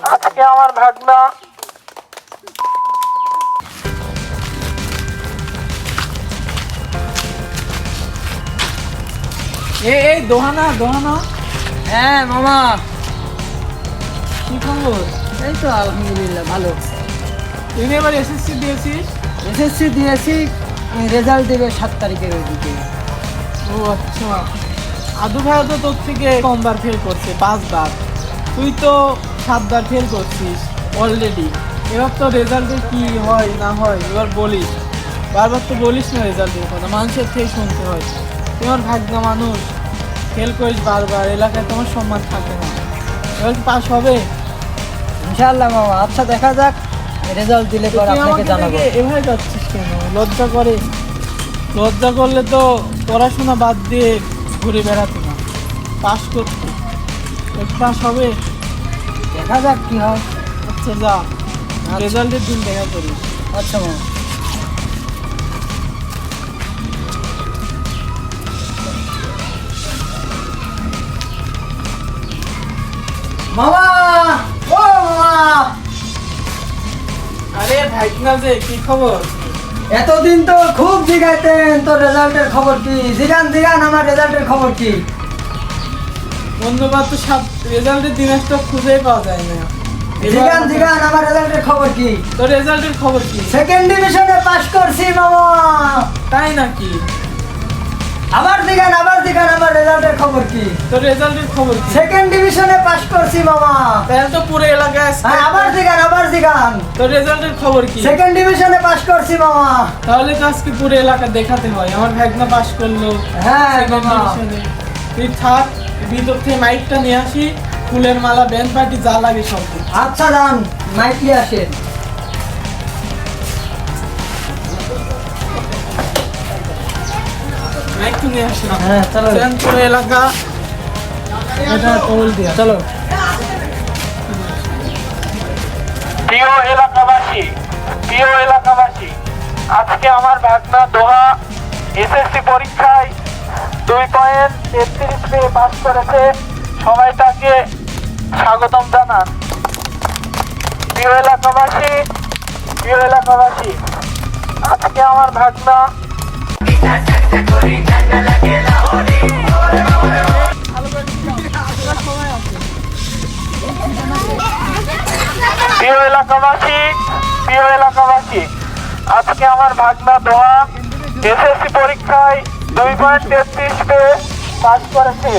আজকে আমার ভাগনা এই দোহানা দোহানা। হ্যাঁ মামা, কি খবর? এই তো আলহামদুলিল্লাহ ভালো। তুই এবার এসএসসি দিয়েছিস? এসএসসি দিয়েছি, রেজাল্ট দেবে 7 তারিখের ওইদিকে। ও আচ্ছা, আদু ভাইও তো তোর থেকে কমবার ফেল করছে, 5 বার। তুই তো 7 বার ফেল করছিস অলরেডি। এবার তো রেজাল্টে কি হয় না হয় এবার বলিস, বারবার তো বলিস না রেজাল্টের কথা, মানুষের থেকে শুনতে হয়। তোমার ভাগ্না মানুষ, ফেল করিস বারবার, এলাকায় তোমার সম্মান থাকে না। এবার কি পাস হবে? ইনশাআল্লাহ মামা, আচ্ছা দেখা যাক, রেজাল্ট দিলে পর তুই আপনাকে আমাকে জানাবো। দেখে এভাবে যাচ্ছিস কেন? লজ্জা করে? লজ্জা করলে তো পড়াশোনা বাদ দিয়ে ঘুরে বেড়াতে না, পাস করতে। পাস হবে? দেখা যাক কি হয়। আচ্ছা যা, রেজাল্টের দিন দেখা করিস। আচ্ছা মামা। মামা, ও মামা, আরে ভাইকনা যে, কি খবর? এতদিন তো খুব জিগাইতেন তোর রেজাল্টের খবর কি? জিগান জিগান, আমার রেজাল্টের খবর কি? অন্যবার তো রেজাল্টের দিন একটা খুঁজেই পাওয়া যায় না। জিগান জিগান, আমার রেজাল্টের খবর কি? তোর রেজাল্টের খবর কি? সেকেন্ড ডিভিশনে পাস করছি মামা। তাই নাকি? আবার জিগান আমার রেজাল্টের খবর কি? তোর রেজাল্টের খবর কি? সেকেন্ড ডিভিশনে পাস করছি মামা। তাহলে তো পুরো এলাকায় আর আবার জিগান তোর রেজাল্টের খবর কি? সেকেন্ড ডিভিশনে পাস করছি মামা। তাহলে তো আজকে পুরো এলাকা দেখাতে হয় আমার ভাগনা পাস করলো। হ্যাঁ Second মামা। division এ। তুই থাক, ভিতর থেকে মাইকটা নিয়ে আসি, ফুলের মালা, ব্যান্ড পার্টি যা লাগে সব দিই। আচ্ছা যান, মাইক নিয়ে আসেন। মাইক তো নিয়ে আসি। হ্যাঁ চলো পুরো এলাকা এটা কবল দিয়া। চলো। প্রিয় এলাকাবাসী, আজকে আমার ভাগনা দোহা এসএসসি পরীক্ষায় 2.33 পেয়ে পাস করেছে। সবাই তাকে স্বাগতম জানান। প্রিয় এলাকাবাসী, আজকে আমার ভাগনা প্রিয় এলাকাবাসী, আজকে আমার ভাগনা দোহা এসএসসি পরীক্ষায় 2.33 পেয়ে পাস করেছে।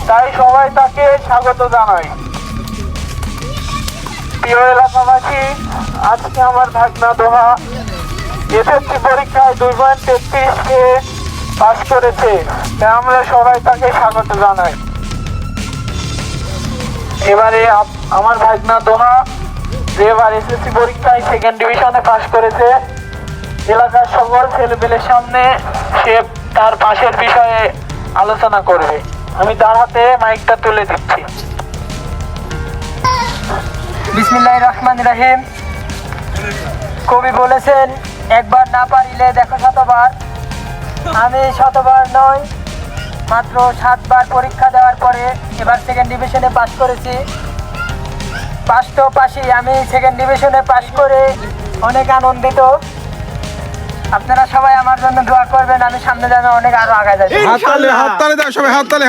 তাই সবাই তাকে স্বাগত জানায়। প্রিয় এলাকাবাসী, আজকে আমার ভাগনা দোহা এসএসসি পরীক্ষায় 2.33 পেয়ে পাস করেছে। তাই আমরা সবাই তাকে স্বাগত জানাই। এবারে আমার ভাগনা দোহা যে এবার এসএসসি পরীক্ষায় সেকেন্ড ডিভিশনে পাস করেছে, এলাকার সকল ছেলেপেলের সামনে সে তার পাশের বিষয়ে আলোচনা করবে। আমি তার হাতে মাইকটা তুলে দিচ্ছি। বিসমিল্লাহির রহমানির রহিম। কবি বলেছেন, একবার না পারিলে দেখো শতবার। আমি শতবার নয়, মাত্র 7 বার পরীক্ষা দেওয়ার পরে এবার সেকেন্ড ডিভিশনে পাস করেছি। পাস তো পাসই, আমি সেকেন্ড ডিভিশনে পাস করে অনেক আনন্দিত। আপনারা সবাই আমার জন্য দোয়া করবেন, আমি সামনে যেন অনেক আরো আগে যাই। হাততালি দাও সবাই, হাততালি।